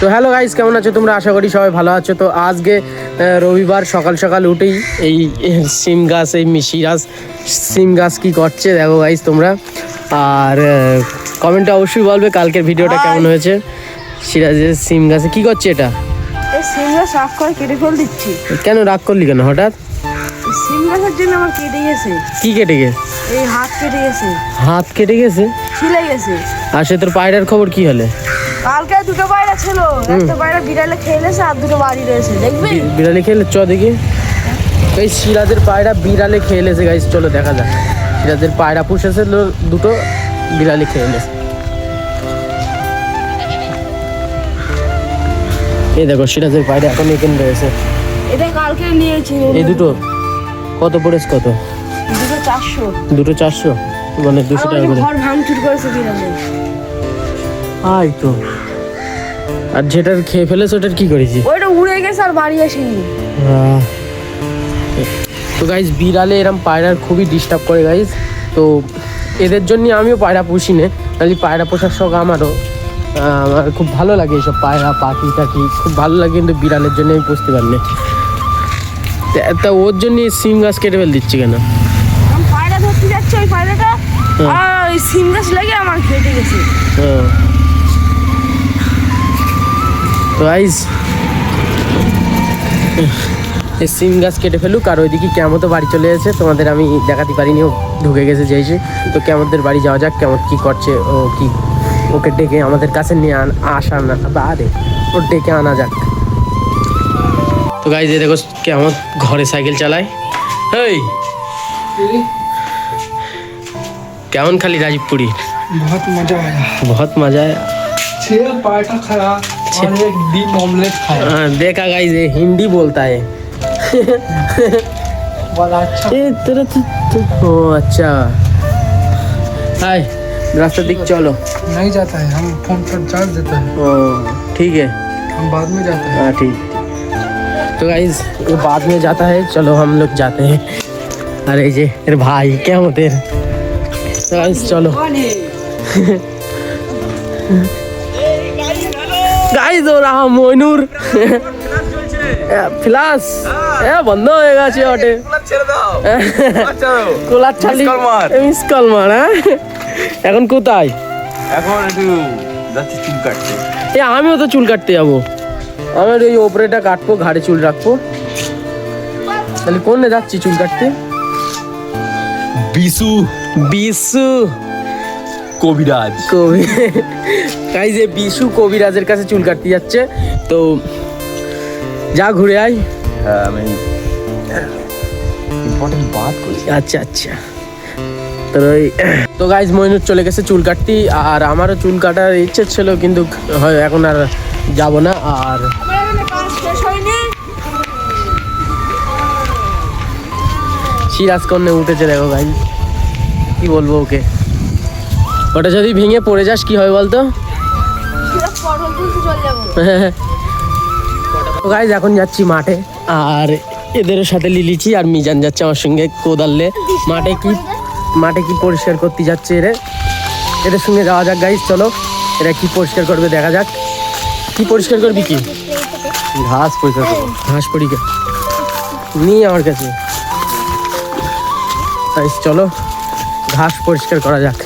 তো hello guys, কেমন আছো তোমরা? আশা করি সবাই ভালো আছো। তো আজকে রবিবার সকাল সকাল উঠেই এই সিম গাছ, এই সিরাজ সিম গাছ কী করছে দেখো গাইস তোমরা। আর কমেন্টে অবশ্যই বলবে কালকের ভিডিওটা কেমন হয়েছে। সিরাজের সিম গাছে কী করছে এটা? এই সিম গাছ রাগ করে কেটে ফেল দিচ্ছি। কেন রাগ করলি কেন হঠাৎ? সিম গাছের জন্য আমার কেটে গেছে। কি কেটে গেছে? এই হাত কেটে গেছে। হাত কেটে গেছে? ছিলে গেছে। আর সে তোর পায়রার খবর কি হলে? কালকে দুটো পায়রা ছিল, একটা পায়রা বিড়ালে খেলেছে আর দুটো বাড়ি রয়েছে, দেখবি? বিড়ালে খেলে চ দেখি। এই সিরাজের পায়রা বিড়ালে খেলেছে গাইস, চলো দেখা যাক। সিরাজের পায়রা পুষেছে দুটো, বিড়ালে খেলেছে। এই দেখো সিরাজের পায়রা এখন এখানে রয়েছে। এটা কালকে নিয়েছি। এই দুটো কত পড়েছে? কত? দুটো 400। দুটো 400 মানে 200 টাকা করে। ঘর ভাঙচুর করেছে বিড়ালে। আই তো। আর যেটার খেয়ে ফেলেছে ওটার কি করেছি? ওইটা উড়ে গেছে আর বাড়ি আসেনি। তো গাইস বিড়ালে এরম পায়রার খুবই ডিস্টার্ব করে গাইস। তো এদের জন্য আমিও পায়রা পুষি না, তাহলে পায়রা পোষার শখ আমারও। আমার খুব ভালো লাগে এইসব পায়রা পাখি টাখি খুব ভালো লাগে, কিন্তু বিড়ালের জন্য আমি পুষতে পারি না। তা ওর জন্য সিম গাছ কেটে ফেল দিচ্ছি কেন? আমি পায়রা ধরতে যাচ্ছি, ওই পায়রাটা আর ওই সিম গাছ লেগে আমার কেটে গেছে। তো গাইস এই সিম গাছ কেটে ফেলুক। আর ওইদিকে কেমতো বাড়ি চলে এসেছে, তোমাদের আমি দেখাতে পারিনি, ও ঢুকে গেছে যেয়েছে। তো কেমতের বাড়ি যাওয়া যাক, কেমন কি করছে ও, কি ওকে ডেকে আমাদের কাছে নিয়ে আসা না বারে, ওর ডেকে আনা যাক। তো গাইস এই দেখো কেমন ঘরে সাইকেল চালায়। এই কেমন খালি राजपुरी? बहुत मजा आया। बहुत मजा आया। 6 पराठा खाया और एक डिम ऑमलेट खाया। हाँ देखा गाइस, ये हिंदी बोलता है। बड़ा अच्छा। ए तेरा तो ओ अच्छा। हाय रास्ता दिख, चलो। नहीं जाता है, हम फोन पर चार्ज देते हैं। ओ ठीक है, हम बाद में जाते हैं। हाँ ठीक। तो गाइस ये बाद में जाता है, चलो हम लोग जाते हैं। अरे ये तेरे भाई क्या होते हैं। तो गाइस चलो গাইস ও রাহা মইনুর ফ্লাস এ বন্ধ হয়ে গেছে ওটে। কোলার ছালি মিস কল মার। এখন কোথায়? এখন একটু যাচ্ছি চুল কাটতে। এ আমিও তো চুল কাটতে যাবো। আমার এই ওপরেটা কাটবো, ঘাড়ে চুল রাখবো। তাহলে কোনে যাচ্ছি চুল কাটতে? বিশু বিশু কবিরাজ। কবি গাইস এই বিশু কবিরাজের কাছে চুল কাটতে যাচ্ছে। তো যা ঘুরে আয়। হ্যাঁ আমি ইম্পর্টেন্ট বাত করছি। আচ্ছা আচ্ছা। তো গাইজ মইনুর চলে গেছে চুল কাটতে, আর আমারও চুল কাটার ইচ্ছে ছিল, কিন্তু হয় এখন আর যাব না। আর সিরাজ কন্যা উঠেছে দেখো গাইজ, কি বলবো ওকে। ওটা যদি ভেঙে পড়ে যাস কি হবে বলতো? তো গাইজ এখন যাচ্ছি মাঠে, আর এদের সাথে লিলিচি আর মিজান যাচ্ছে আমার সঙ্গে কোদালে। মাঠে কি পরিষ্কার করতে যাচ্ছে এদের সঙ্গে যাওয়া যাক গাইজ, চলো। এরা কি পরিষ্কার করবে দেখা যাক। কি পরিষ্কার করবি? কি ঘাস পরিষ্কার করবো। ঘাস পরিষ্কার নিয়ে আমার কাছে গাইজ, চলো ঘাস পরিষ্কার করা যাক।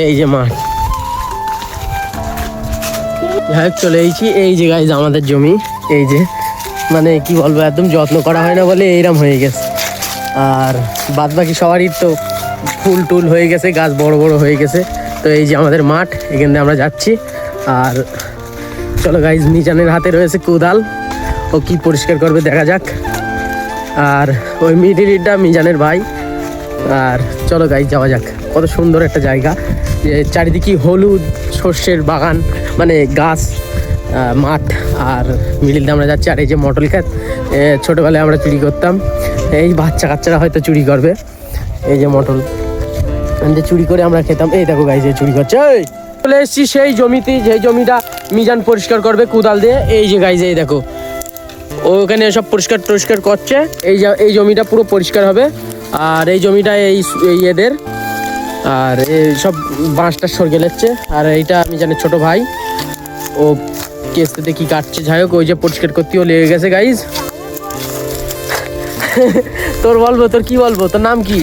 এই যে মাঠ, যাই হোক চলে এসেছি। এই যে গাইজ আমাদের জমি, এই যে মানে কি বলবো, একদম যত্ন করা হয় না বলে এইরকম হয়ে গেছে। আর বাদ বাকি সবারই তো ফুল টুল হয়ে গেছে, গাছ বড় বড় হয়ে গেছে। তো এই যে আমাদের মাঠ, এখানে আমরা যাচ্ছি। আর চলো গাইজ, মিজানের হাতে রয়েছে কোদাল, ও কি পরিষ্কার করবে দেখা যাক। আর ওই মিডিলিটা মিজানের ভাই। আর চলো গাইজ যাওয়া যাক। কত সুন্দর একটা জায়গা, যে চারিদিকে হলুদ সর্ষের বাগান, মানে গাছ, মাঠ, আর মিডিল দিয়ে আমরা যাচ্ছি। আর এই যে মটল ক্ষেত, ছোটোবেলায় আমরা চুরি করতাম, এই বাচ্চা কাচ্চারা হয়তো চুরি করবে। এই যে মটল চুরি করে আমরা খেতাম। এই দেখো গাইজ চুরি করছে। চলে এসেছি সেই জমিতে, যে জমিটা মিজান পরিষ্কার করবে কোদাল দিয়ে। এই যে গাইজ এই দেখো ওখানে সব পরিষ্কার করছে। এই জমিটা পুরো পরিষ্কার হবে। আর এই জমিটা এই এদের, আর এই সব বাঁশটা সরগে যাচ্ছে। আর এইটা আমি জানি ছোট ভাই, ও কেসতে কি কাটছে, যাই হোক ওই যে পরিষ্কার করতেও লেগে গেছে গাইজ। তোর বলবো, তোর কি বলবো, তোর নাম কি?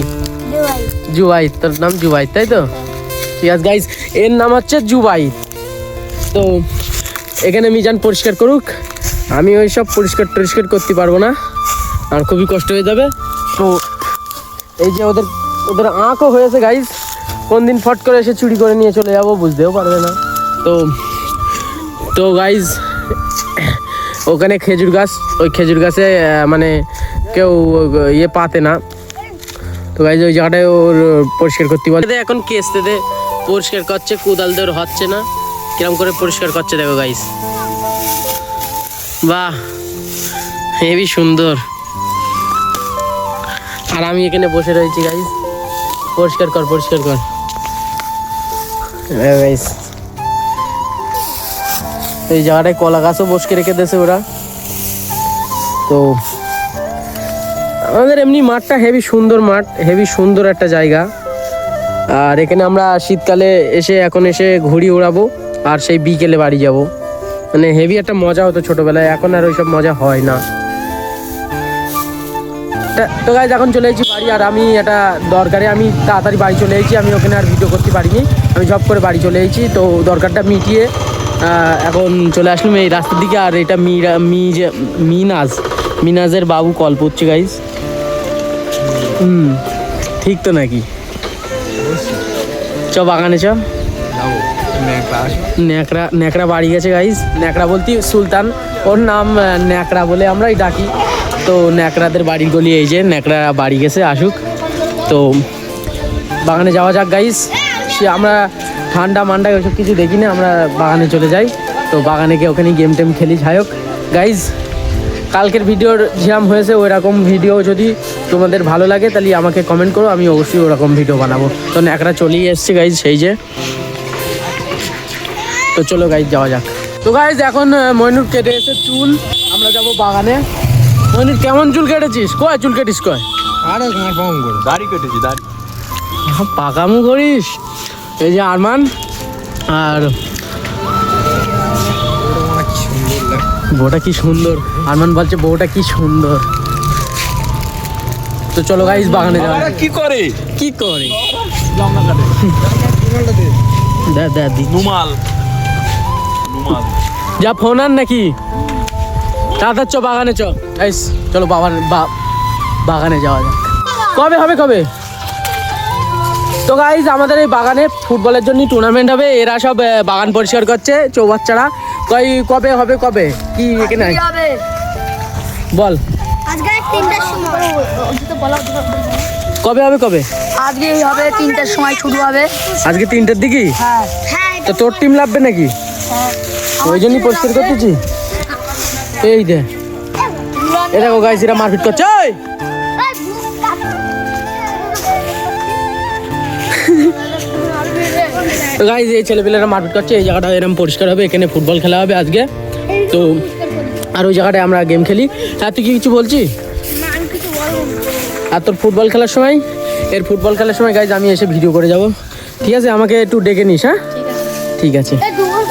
জুবাই, তোর নাম জুবাই তাই তো? ঠিক আছে গাইজ, এর নাম হচ্ছে জুবাই। তো এখানে মিজান পরিষ্কার করুক, আমি ওই সব পরিষ্কার করতে পারবো না, আর খুবই কষ্ট হয়ে যাবে। তো এই যে ওদের ওদের আঁকও হয়েছে গাইজ, কোন দিন ফট করে এসে চুরি করে নিয়ে চলে যাবো বুঝতেও পারবে না। তো তো গাইজ ওখানে খেজুর গাছ, ওই খেজুর গাছে মানে কেউ ইয়ে পাতে না। তো গাইজ ওই জায়গাটায় ওর পরিষ্কার করতে বলে, এখন কেসতে পরিষ্কার করছে, কোদাল দিয়ে হচ্ছে না, কিরম করে পরিষ্কার করছে দেখো গাইজ। বাহ, হেবি সুন্দর। আর আমি এখানে বসে রয়েছি গাইজ, পরিষ্কার কর গাইজ। এই জায়গাটায় কলা গাছও বসকে রেখে দিয়েছে ওরা। তো আমাদের এমনি মাঠটা হেভি সুন্দর মাঠ, হেভি সুন্দর একটা জায়গা। আর এখানে আমরা শীতকালে এখন এসে ঘুড়ি উড়াবো, আর সেই বিকেলে বাড়ি যাব। মানে হেভি একটা মজা হতো ছোটবেলায়, এখন আর ওইসব মজা হয় না। তো গাইজ এখন চলে এসেছি বাড়ি, আর আমি এটা দরকারে আমি তাড়াতাড়ি বাড়ি চলে এসেছি। আমি ওখানে আর ভিডিও করতে পারিনি, আমি জব করে বাড়ি চলে এসেছি। তো দরকারটা মিটিয়ে এখন চলে আসলাম এই রাস্তার দিকে। আর এটা মিনাজের বাবু কল করছে গাইজ। ঠিক তো নাকি? চ বাগানে চ। ন্যাকড়া বাড়ি গেছে গাইজ, ন্যাকড়া বলতে সুলতান, ওর নাম ন্যাকড়া বলে আমরাই ডাকি। তো ন্যাকড়াদের বাড়ির গলি এই যে, ন্যাকড়া বাড়ি গেছে, আসুক। তো বাগানে যাওয়া যাক গাইজ। আমরা ঠান্ডা মান্ডা ওইসব কিছু দেখি না, আমরা বাগানে চলে যাই। তো বাগানে গিয়ে ওখানে গেম টেম খেলি। যাই হোক গাইজ, কালকের ভিডিওর যেরকম হয়েছে ওই রকম ভিডিও যদি তোমাদের ভালো লাগে তাহলে আমাকে কমেন্ট করো, আমি অবশ্যই ওরকম ভিডিও বানাবো। তো ন্যাকড়া চলেই এসছে গাইজ, সেই যে। তো চলো গাইজ যাওয়া যাক। তো গাইজ এখন মইনুর কেটে এসে চুল, আমরা যাবো বাগানে। মইনুর কেমন চুল কেটেছিস? কয় চুল কেটিস কয়? আরে দাড়ি কেটেছি, দাড়ি পাকামু করিস। এই যে আরমান, আর বউটা কি সুন্দর। আরমান বলছে বউটা কি সুন্দর। তো চলো গাইজ বাগানে যাওয়া। কি করে দি নুমাল যা ফোন আন নাকি? তাড়াতাড়ি চ বাগানে চ গাইজ, চলো বাগানে যাওয়া যাক। কবে হবে কবে? তো গাইজ আমাদের এই বাগানে ফুটবলের জন্য টুর্নামেন্ট হবে, এরা সব বাগান পরিষ্কার করছে চৌবাচ্চারা। কবে হবে, কবে কি এখানে বল? আজকে 3টার সময়। কবে হবে, কবে? আজকে হবে 3টার সময় শুরু হবে। আজকে 3টার দিকে? হ্যাঁ। তো তোর টিম লাগবে নাকি? ওই জন্যই পরিষ্কার করতেছি। এই দে, এ দেখো গাইজ, এরা মারপিট করছে। তো গাইজ এই ছেলেপেলেরা মারপিট করছে, এই জায়গাটা এরকম পরিষ্কার হবে, এখানে ফুটবল খেলা হবে আজকে। তো আর ওই জায়গাটায় আমরা গেম খেলি। আর তুই কি কিছু বলছিস? আর তোর ফুটবল খেলার সময়, ফুটবল খেলার সময় গাইজ আমি এসে ভিডিও করে যাব, ঠিক আছে? আমাকে একটু ডেকে নিস। হ্যাঁ ঠিক আছে,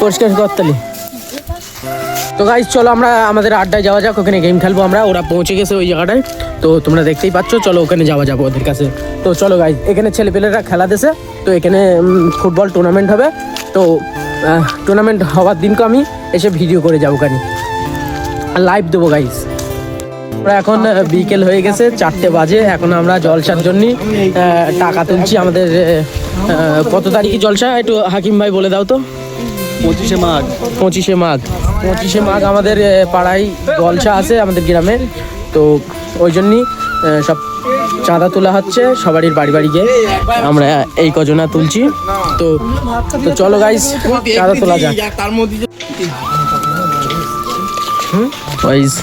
পরিষ্কার করতালি। তো গাইজ চলো আমরা আমাদের আড্ডায় যাওয়া যাক, ওখানে গেম খেলবো আমরা। ওরা পৌঁছে গেছে ওই জায়গাটায়, তো তোমরা দেখতেই পাচ্ছ। চলো ওখানে যাওয়া যাবো ওদের কাছে। তো চলো গাইজ, এখানে ছেলেপেলেরা খেলা দিয়েছে, তো এখানে ফুটবল টুর্নামেন্ট হবে। তো টুর্নামেন্ট হওয়ার দিনকে আমি এসে ভিডিও করে যাবো ওখানে, আর লাইভ দেবো গাইজ। আমরা এখন বিকেল হয়ে গেছে, 4টে বাজে। এখন আমরা জলসার জন্য টাকা তুলছি। আমাদের কত তারিখে জলসা একটু হাকিম ভাই বলে দাও তো? 25শে মাঘ। 25শে মাঘ আমাদের পাড়ায় জলসা আছে আমাদের গ্রামে। তো ওই জন্যই সব চাঁদা তোলা হচ্ছে সবারই বাড়ি বাড়ি গিয়ে, আমরা এই কজনা তুলছি। তো চলো গাইস চাঁদা তোলা যাক। গাইস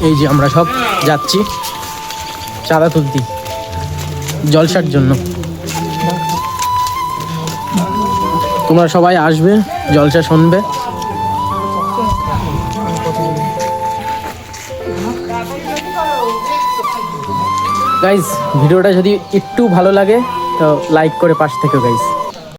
এই যে আমরা সব যাচ্ছি চাঁদা তুলতে জলসার জন্য। তোমরা সবাই আসবে, জলসা শুনবে। গাইস ভিডিওটা যদি একটু ভালো লাগে তো লাইক করে পাশে থেকো গাইস।